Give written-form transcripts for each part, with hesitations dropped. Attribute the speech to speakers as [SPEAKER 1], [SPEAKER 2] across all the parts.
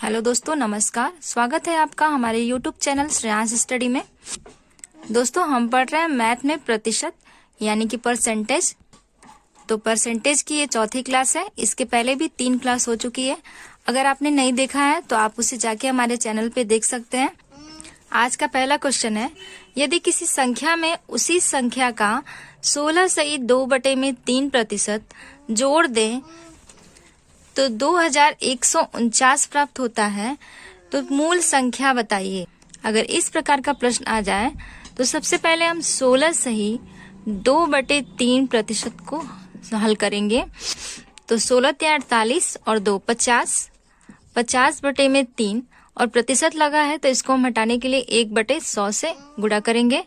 [SPEAKER 1] Hello दोस्तों, नमस्कार। स्वागत है आपका हमारे यूट्यूब चैनल श्रेयांश स्टडी में। दोस्तों, हम पढ़ रहे हैं मैथ में प्रतिशत यानी कि परसेंटेज। तो परसेंटेज की ये चौथी क्लास है। इसके पहले भी 3 क्लास हो चुकी है। अगर आपने नहीं देखा है तो आप उसे जाके हमारे चैनल पे देख सकते हैं। आज का पहला क्वेश्चन है, यदि किसी संख्या में उसी संख्या का 16 सही 2/3% जोड़ दें तो 2149 प्राप्त होता है, तो मूल संख्या बताइए। अगर इस प्रकार का प्रश्न आ जाए तो सबसे पहले हम 16 सही 2/3% को हल करेंगे। तो 16 × 48 और 2 50, 50/3 और प्रतिशत लगा है तो इसको हम हटाने के लिए 1/100 से गुणा करेंगे।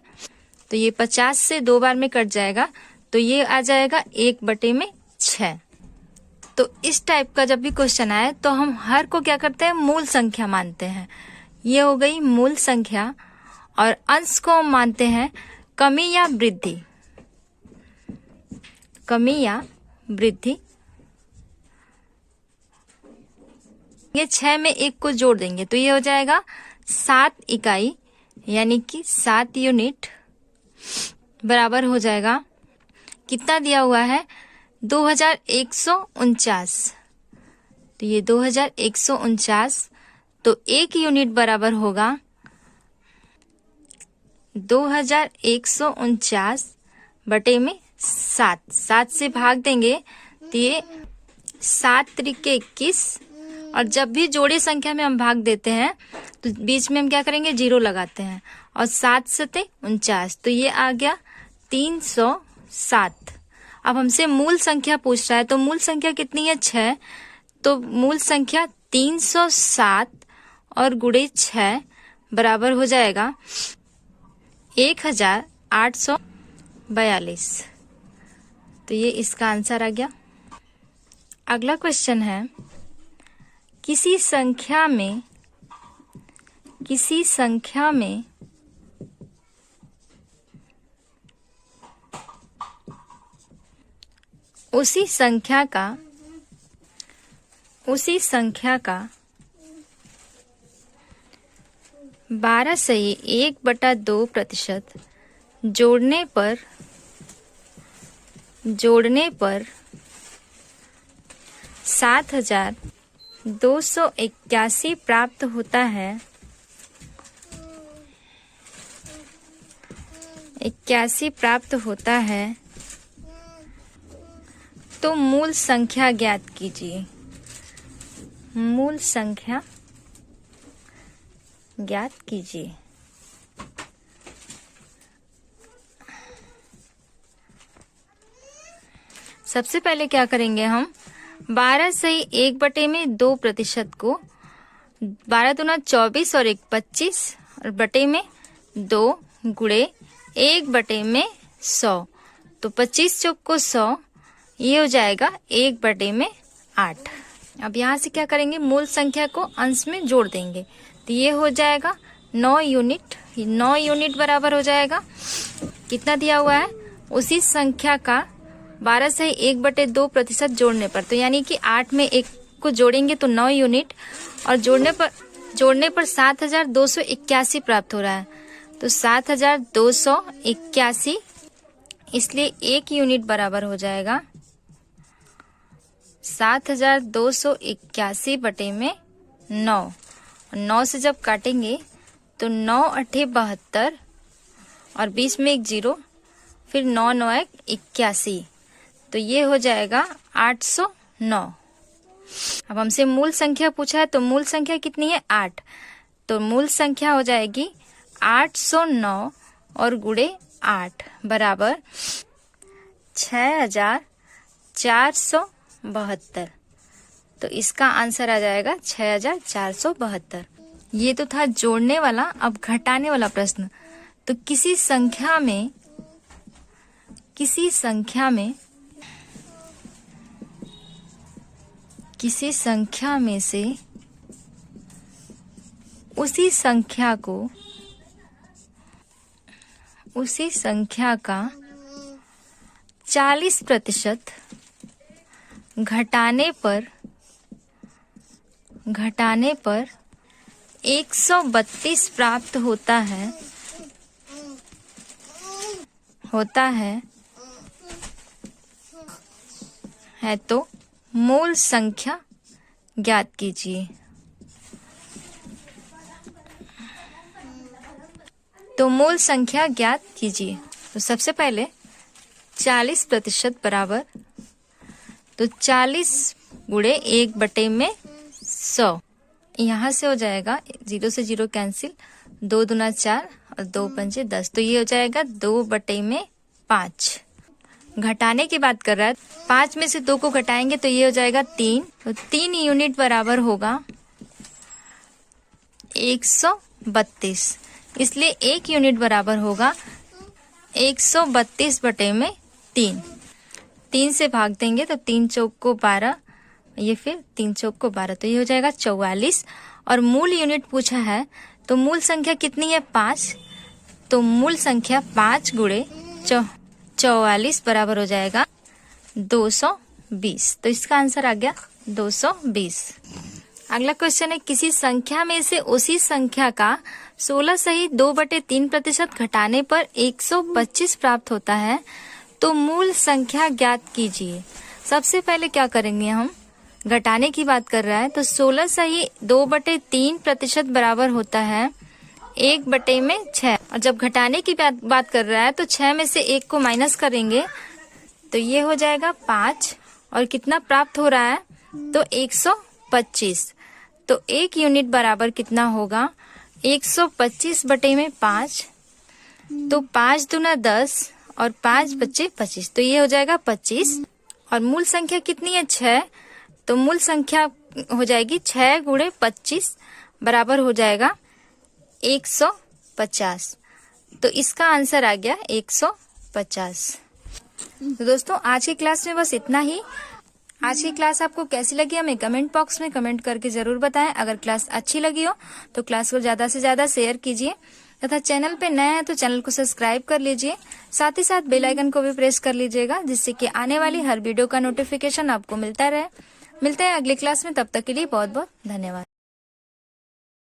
[SPEAKER 1] तो ये 50 से 2 बार में कट जाएगा, तो ये आ जाएगा 1/6। तो इस टाइप का जब भी क्वेश्चन आए तो हम हर को क्या करते हैं, मूल संख्या मानते हैं। ये हो गई मूल संख्या। और अंश को हम मानते हैं कमी या वृद्धि, कमी या वृद्धि। ये 6 में 1 को जोड़ देंगे तो ये हो जाएगा 7 इकाई यानी कि 7 यूनिट बराबर हो जाएगा। कितना दिया हुआ है, 2149। तो ये 2149, तो 1 यूनिट बराबर होगा 2149 बटे में 7। 7 से भाग देंगे तो ये 7 त्रिके 21। और जब भी जोड़ी संख्या में हम भाग देते हैं तो बीच में हम क्या करेंगे, 0 लगाते हैं। और 7 सते 49, तो ये आ गया 307। अब हमसे मूल संख्या पूछ रहा है, तो मूल संख्या कितनी है, 6। तो मूल संख्या 307 और गुणे 6 बराबर हो जाएगा 1842। तो ये इसका आंसर आ गया। अगला क्वेश्चन है, किसी संख्या में उसी संख्या का 12 सही 1/2% जोड़ने पर 7281 प्राप्त होता है। 81 प्राप्त होता है, तो मूल संख्या ज्ञात कीजिए। मूल संख्या ज्ञात कीजिए। सबसे पहले क्या करेंगे, हम 12 सही 1/2% को 12 दूना 24 और 1 25 और बटे में 2 गुणे 1/100। तो 25 चौक को 100, ये हो जाएगा 1/8। अब यहाँ से क्या करेंगे, मूल संख्या को अंश में जोड़ देंगे। तो ये हो जाएगा 9 यूनिट। 9 यूनिट बराबर हो जाएगा, कितना दिया हुआ है, उसी संख्या का 12 सही 1/2% जोड़ने पर। तो यानी कि 8 में 1 को जोड़ेंगे तो 9 यूनिट, और जोड़ने पर 7281 प्राप्त हो रहा है। तो 7281, इसलिए 1 यूनिट बराबर हो जाएगा 7281 बटे में 9। 9 से जब काटेंगे तो 9 8 72 और बीच में 1 0, फिर 9 9 1 81, तो ये हो जाएगा 809। अब हमसे मूल संख्या पूछा है, तो मूल संख्या कितनी है, 8। तो मूल संख्या हो जाएगी 809 और गुणे 8 बराबर 6472। तो इसका आंसर आ जाएगा 6472। ये तो था जोड़ने वाला। अब घटाने वाला प्रश्न। तो किसी संख्या में से उसी संख्या का 40% घटाने पर घटाने पर 132 प्राप्त होता है तो मूल संख्या ज्ञात कीजिए। तो मूल संख्या ज्ञात कीजिए। तो सबसे पहले 40% बराबर, तो 40 गुणे 1/100, यहाँ से हो जाएगा 0 से 0 कैंसिल, 2 दूना 4 और 2 पंजे 10, तो ये हो जाएगा 2/5। घटाने की बात कर रहा है, 5 में से 2 को घटाएंगे तो ये हो जाएगा 3, तो 3 यूनिट बराबर होगा 132, इसलिए 1 यूनिट बराबर होगा 132/3। 3 से भाग देंगे तो 3 चौक को 12, ये फिर 3 चौक को 12, तो ये हो जाएगा 44। और मूल यूनिट पूछा है तो मूल संख्या कितनी है? 5, तो मूल संख्या 5 गुणे 44 बराबर हो जाएगा 220, तो इसका आंसर आ गया 220। अगला क्वेश्चन है, किसी संख्या में से उसी संख्या का 16 सही 2/3% घटाने पर 125 प्राप्त होता है, तो मूल संख्या ज्ञात कीजिए। सबसे पहले क्या करेंगे हम, घटाने की बात कर रहा है तो 16 सही 2/3% बराबर होता है 1/6, और जब घटाने की बात कर रहा है तो 6 में से 1 को माइनस करेंगे तो ये हो जाएगा 5, और कितना प्राप्त हो रहा है तो 125, तो 1 यूनिट बराबर कितना होगा 125/5, तो 5 दूना 10 और 5 बचे 25, तो ये हो जाएगा 25। और मूल संख्या कितनी है? 6, तो मूल संख्या हो जाएगी 6 गुणे 25 बराबर हो जाएगा 150, तो इसका आंसर आ गया 150। तो दोस्तों आज की क्लास में बस इतना ही। आज की क्लास आपको कैसी लगी हमें कमेंट बॉक्स में कमेंट करके जरूर बताएं। अगर क्लास अच्छी लगी हो तो क्लास को ज्यादा से ज्यादा शेयर कीजिए, तथा चैनल पे नए हैं तो चैनल को सब्सक्राइब कर लीजिए, साथ ही साथ बेल आइकन को भी प्रेस कर लीजिएगा, जिससे कि आने वाली हर वीडियो का नोटिफिकेशन आपको मिलता रहे। मिलते हैं अगली क्लास में, तब तक के लिए बहुत बहुत धन्यवाद।